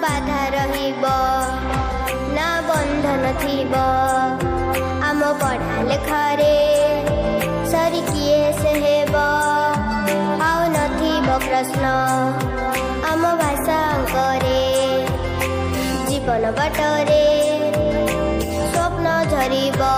बाधा रहिबो ना बंधन थिबो आम पढ़ा लेखारे सरी किए से हेबो आउ नथिबो प्रश्न आम भाषा अंकरे जीवन बाटरे स्वप्न झरिबो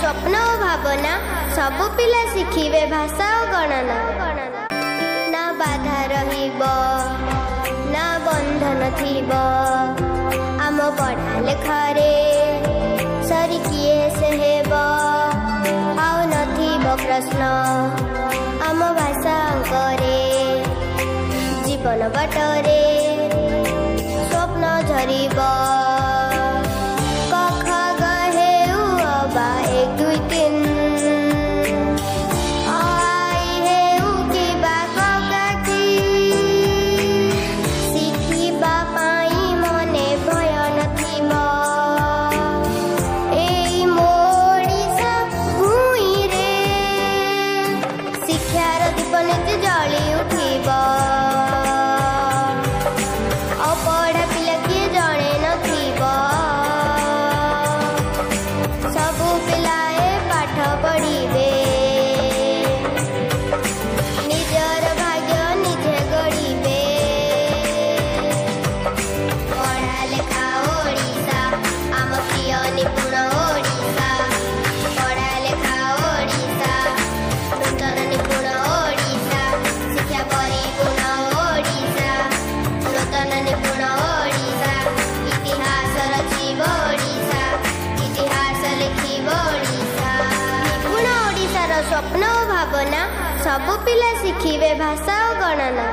स्वप्न और भावना सबु पिला शिखिबे भाषा और गणना ना बाधा रहिबो ना बंधन थिबो आम पढ़ा लेखारे सरी किए से हेबो आउ नथिबो प्रश्न आम भाषा अंकरे जीवन बाटरे स्वप्न झरिबो स्वप्न और भावना सबु पिला शिखिबे भाषा और गणना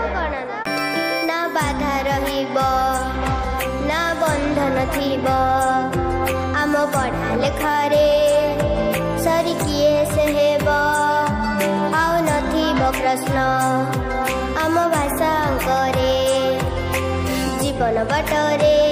ना बाधा रहिबो ना बंधन थिबो आम पढ़ा लेखारे सरी किए से हेबो आउ नथिबो प्रश्न आम भाषा अंकरे जीवन बाटरे